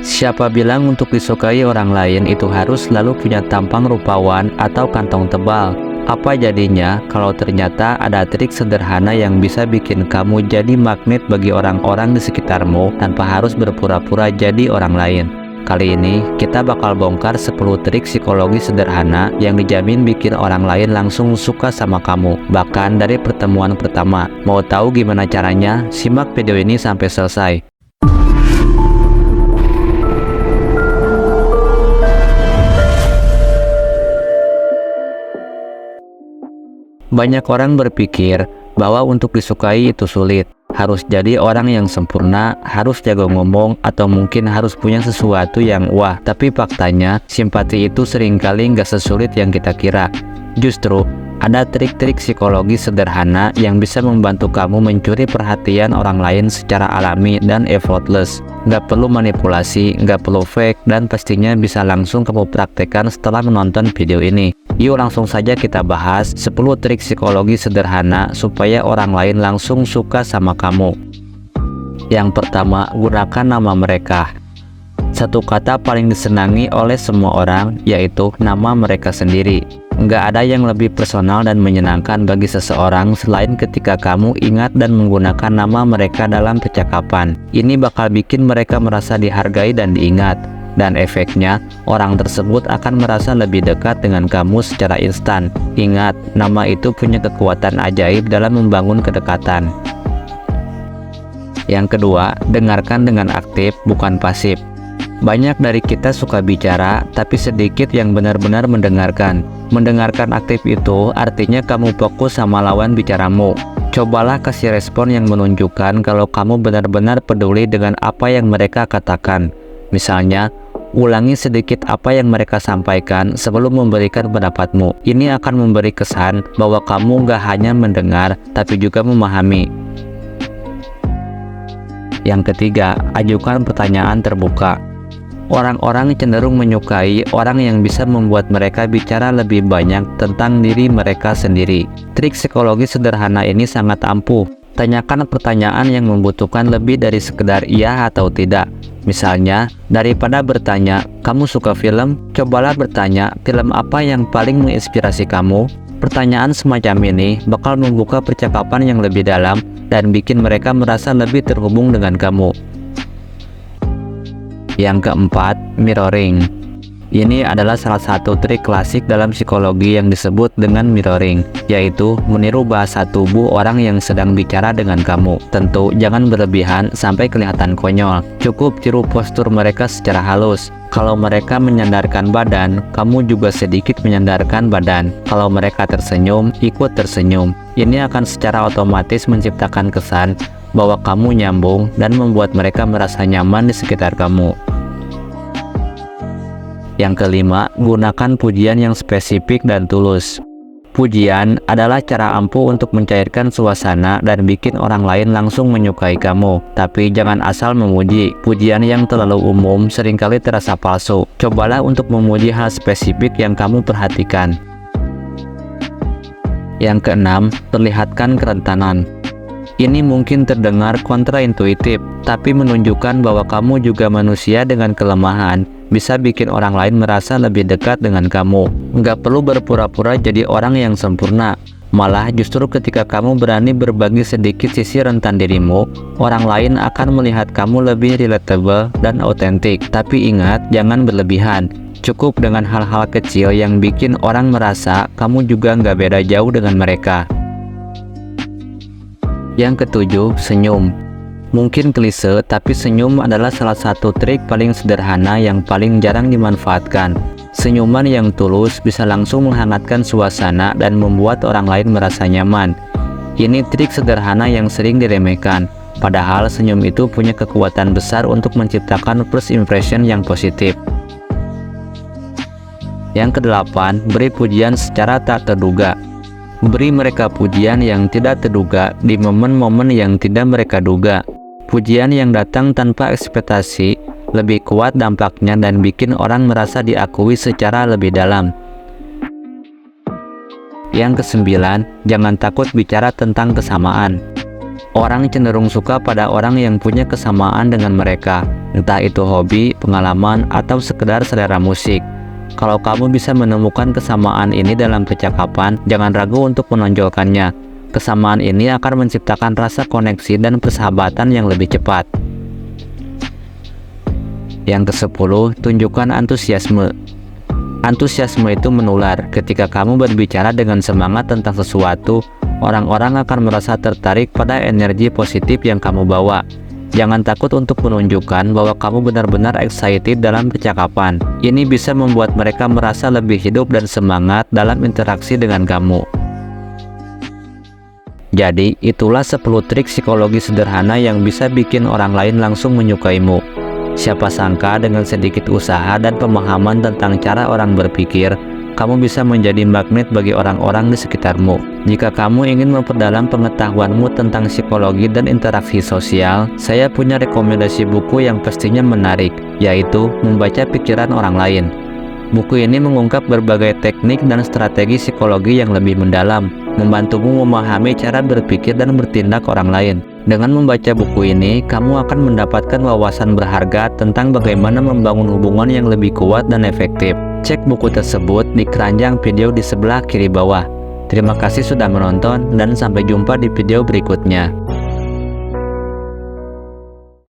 Siapa bilang untuk disukai orang lain itu harus selalu punya tampang rupawan atau kantong tebal? Apa jadinya kalau ternyata ada trik sederhana yang bisa bikin kamu jadi magnet bagi orang-orang di sekitarmu tanpa harus berpura-pura jadi orang lain? Kali ini kita bakal bongkar 10 trik psikologi sederhana yang dijamin bikin orang lain langsung suka sama kamu, bahkan dari pertemuan pertama. Mau tahu gimana caranya? Simak video ini sampai selesai. Banyak orang berpikir bahwa untuk disukai itu sulit. Harus jadi orang yang sempurna, harus jago ngomong, atau mungkin harus punya sesuatu yang wah. Tapi faktanya, simpati itu seringkali nggak sesulit yang kita kira. Justru, ada trik-trik psikologi sederhana yang bisa membantu kamu mencuri perhatian orang lain secara alami dan effortless. Nggak perlu manipulasi, nggak perlu fake, dan pastinya bisa langsung kamu praktekkan setelah menonton video ini. Yuk langsung saja kita bahas 10 trik psikologi sederhana supaya orang lain langsung suka sama kamu. Yang pertama, gunakan nama mereka. Satu kata paling disenangi oleh semua orang, yaitu nama mereka sendiri. Nggak ada yang lebih personal dan menyenangkan bagi seseorang selain ketika kamu ingat dan menggunakan nama mereka dalam percakapan. Ini bakal bikin mereka merasa dihargai dan diingat. Dan efeknya, orang tersebut akan merasa lebih dekat dengan kamu secara instan. Ingat, nama itu punya kekuatan ajaib dalam membangun kedekatan. Yang kedua, dengarkan dengan aktif, bukan pasif. Banyak dari kita suka bicara, tapi sedikit yang benar-benar mendengarkan. Mendengarkan aktif itu artinya kamu fokus sama lawan bicaramu. Cobalah kasih respon yang menunjukkan kalau kamu benar-benar peduli dengan apa yang mereka katakan. Misalnya, ulangi sedikit apa yang mereka sampaikan sebelum memberikan pendapatmu. Ini akan memberi kesan bahwa kamu nggak hanya mendengar, tapi juga memahami. Yang ketiga, ajukan pertanyaan terbuka. Orang-orang cenderung menyukai orang yang bisa membuat mereka bicara lebih banyak tentang diri mereka sendiri. Trik psikologi sederhana ini sangat ampuh. Tanyakan pertanyaan yang membutuhkan lebih dari sekedar iya atau tidak. Misalnya, daripada bertanya, "Kamu suka film?" Cobalah bertanya, "Film apa yang paling menginspirasi kamu?" Pertanyaan semacam ini bakal membuka percakapan yang lebih dalam dan bikin mereka merasa lebih terhubung dengan kamu. Yang keempat, mirroring. Ini adalah salah satu trik klasik dalam psikologi yang disebut dengan mirroring, yaitu meniru bahasa tubuh orang yang sedang bicara dengan kamu. Tentu jangan berlebihan sampai kelihatan konyol. Cukup tiru postur mereka secara halus. Kalau mereka menyandarkan badan, kamu juga sedikit menyandarkan badan. Kalau mereka tersenyum, ikut tersenyum. Ini akan secara otomatis menciptakan kesan bahwa kamu nyambung dan membuat mereka merasa nyaman di sekitar kamu. Yang kelima, gunakan pujian yang spesifik dan tulus. Pujian adalah cara ampuh untuk mencairkan suasana dan bikin orang lain langsung menyukai kamu. Tapi jangan asal memuji. Pujian yang terlalu umum seringkali terasa palsu. Cobalah untuk memuji hal spesifik yang kamu perhatikan. Yang keenam, perlihatkan kerentanan. Ini mungkin terdengar kontraintuitif, tapi menunjukkan bahwa kamu juga manusia dengan kelemahan, bisa bikin orang lain merasa lebih dekat dengan kamu. Nggak perlu berpura-pura jadi orang yang sempurna. Malah justru ketika kamu berani berbagi sedikit sisi rentan dirimu, orang lain akan melihat kamu lebih relatable dan autentik. Tapi ingat, jangan berlebihan. Cukup dengan hal-hal kecil yang bikin orang merasa kamu juga nggak beda jauh dengan mereka. Yang ketujuh, senyum. Mungkin klise, tapi senyum adalah salah satu trik paling sederhana yang paling jarang dimanfaatkan. Senyuman yang tulus bisa langsung menghangatkan suasana dan membuat orang lain merasa nyaman. Ini trik sederhana yang sering diremehkan, padahal senyum itu punya kekuatan besar untuk menciptakan first impression yang positif. Yang kedelapan, beri pujian secara tak terduga. Beri mereka pujian yang tidak terduga di momen-momen yang tidak mereka duga. Pujian yang datang tanpa ekspektasi lebih kuat dampaknya dan bikin orang merasa diakui secara lebih dalam. Yang kesembilan, jangan takut bicara tentang kesamaan. Orang cenderung suka pada orang yang punya kesamaan dengan mereka, entah itu hobi, pengalaman, atau sekedar selera musik. Kalau kamu bisa menemukan kesamaan ini dalam percakapan, jangan ragu untuk menonjolkannya. Kesamaan ini akan menciptakan rasa koneksi dan persahabatan yang lebih cepat. Yang ke-10, tunjukkan antusiasme. Antusiasme itu menular. Ketika kamu berbicara dengan semangat tentang sesuatu, orang-orang akan merasa tertarik pada energi positif yang kamu bawa. Jangan takut untuk menunjukkan bahwa kamu benar-benar excited dalam percakapan. Ini bisa membuat mereka merasa lebih hidup dan semangat dalam interaksi dengan kamu. Jadi, itulah 10 trik psikologi sederhana yang bisa bikin orang lain langsung menyukaimu. Siapa sangka dengan sedikit usaha dan pemahaman tentang cara orang berpikir, kamu bisa menjadi magnet bagi orang-orang di sekitarmu. Jika kamu ingin memperdalam pengetahuanmu tentang psikologi dan interaksi sosial, saya punya rekomendasi buku yang pastinya menarik, yaitu Membaca Pikiran Orang Lain. Buku ini mengungkap berbagai teknik dan strategi psikologi yang lebih mendalam, membantumu memahami cara berpikir dan bertindak orang lain. Dengan membaca buku ini, kamu akan mendapatkan wawasan berharga tentang bagaimana membangun hubungan yang lebih kuat dan efektif. Cek buku tersebut di keranjang video di sebelah kiri bawah. Terima kasih sudah menonton dan sampai jumpa di video berikutnya.